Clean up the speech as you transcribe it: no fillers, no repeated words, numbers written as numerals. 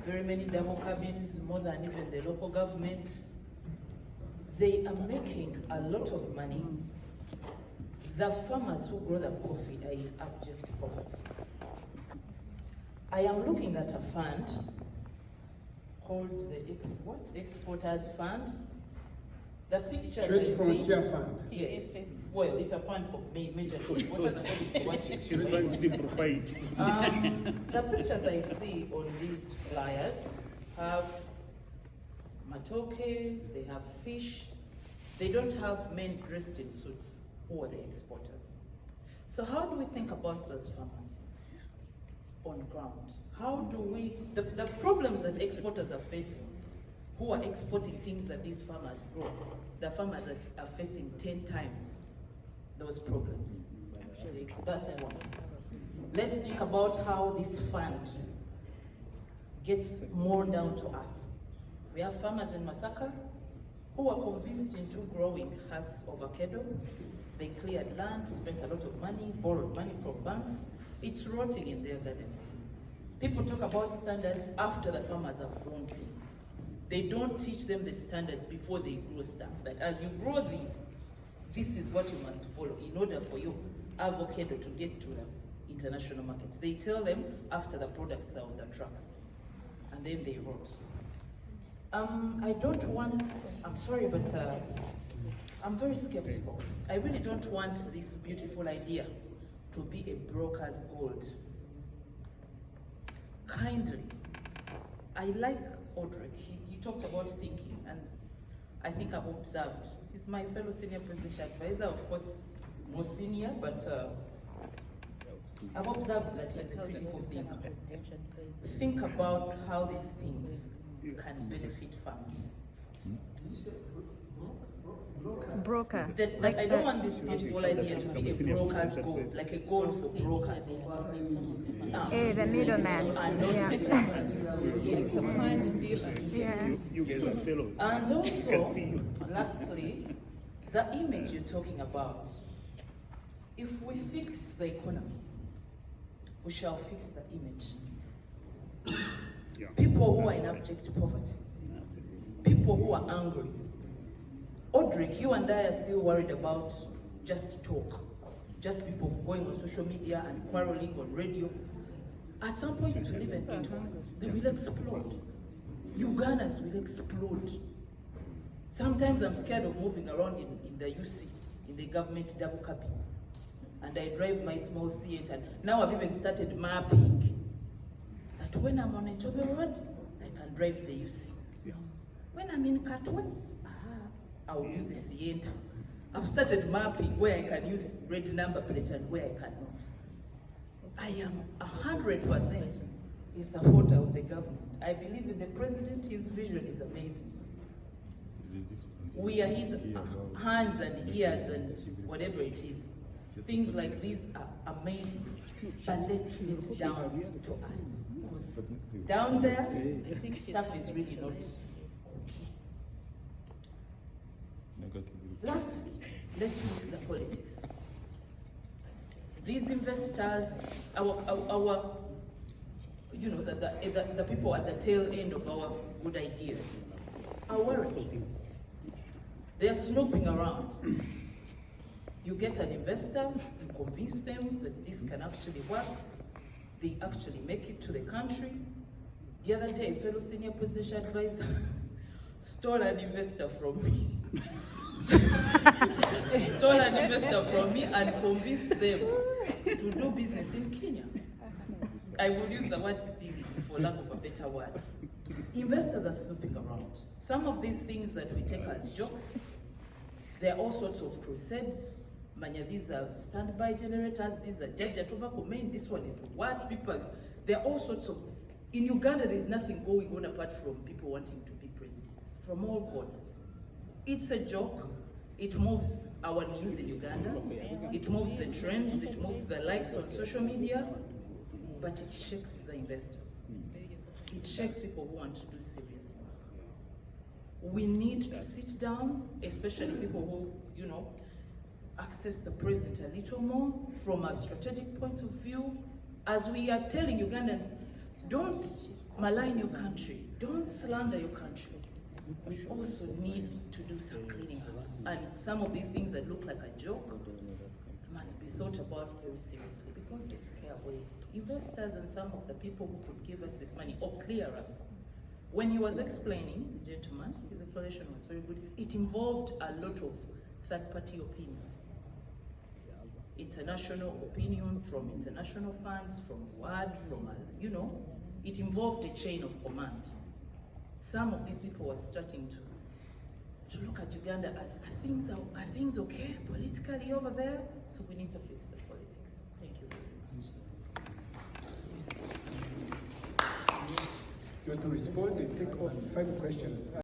very many double cabins, more than even the local governments. They are making a lot of money. The farmers who grow the coffee are in abject poverty. I am looking at a fund called the Exporters Fund. The pictures Trade Frontier Fund. Yes. Well, it's a fund for major exporters. She's trying to simplify it. The pictures I see on these flyers have matoke, they have fish. They don't have men dressed in suits who are the exporters. So how do we think about those farmers on ground? How do we, the problems that exporters are facing, who are exporting things that these farmers grow, the farmers that are facing 10 times those problems. That's one. Let's think about how this fund gets more down to earth. We have farmers in Masaka who are convinced into growing Hass avocado. They cleared land, spent a lot of money, borrowed money from banks. It's rotting in their gardens. People talk about standards after the farmers have grown things. They don't teach them the standards before they grow stuff. That as you grow this is what you must follow in order for your avocado to get to the international markets. They tell them after the products are on the trucks, and then they rot. I don't want, I'm sorry, but I'm very skeptical. I really don't want this beautiful idea to be a broker's gold. Kindly, I like Audrey. He talked about thinking, and I think I've observed. He's my fellow senior presidential advisor, of course, more senior, but I've observed that he's a critical thinker. Think about how these things can benefit farmers. Broker. I don't want this beautiful idea to be a broker's gold, like a gold for brokers. The middleman. And not the farmers. Yes. You guys are fellows. And also, lastly, the image you're talking about. If we fix the economy, we shall fix the image. Yeah. People who are in abject poverty, people who are angry. Audric, you and I are still worried about just talk, just people going on social media and quarreling on radio. At some point it will even get worse. They will explode. Ugandans will explode. Sometimes I'm scared of moving around in the UC, in the government double cabin. And I drive my small C8, and now I've even started mapping that when I'm on a job road, I can drive the UC. Yeah. When I'm in Katwe, I'll use the Sienta. I've started mapping where I can use red number plate and where I cannot. I am 100% a supporter of the government. I believe in the president. His vision is amazing. We are his hands and ears and whatever it is. Things like these are amazing. But let's get down to earth. Because down there, I think stuff is really not okay. Lastly, let's fix the politics. These investors, our you know, the people at the tail end of our good ideas are worried. They are snooping around. You get an investor, you convince them that this can actually work. They actually make it to the country. The other day, a fellow senior presidential advisor stole an investor from me. Stole an investor from me and convinced them to do business in Kenya. I will use the word stealing for lack of a better word. Investors are snooping around. Some of these things that we take as jokes, there are all sorts of crusades. Manya, these are standby generators, these are main, this one is what people, there are all sorts of, in Uganda there's nothing going on apart from people wanting to be presidents from all corners. It's a joke. It moves our news in Uganda. It moves the trends. It moves the likes on social media. But it shakes the investors. It shakes people who want to do serious work. We need to sit down, especially people who, you know, access the president a little more from a strategic point of view. As we are telling Ugandans, don't malign your country. Don't slander your country. We also need to do some cleaning up. And some of these things that look like a joke must be thought about very seriously because they scare away investors and some of the people who could give us this money or clear us. When he was explaining, the gentleman, his explanation was very good. It involved a lot of third-party opinion. International opinion from international funds, from WAD, from, it involved a chain of command. Some of these people were starting to look at Uganda as, are things okay politically over there? So we need to fix the politics. Thank you very much. You want to respond and take on final questions?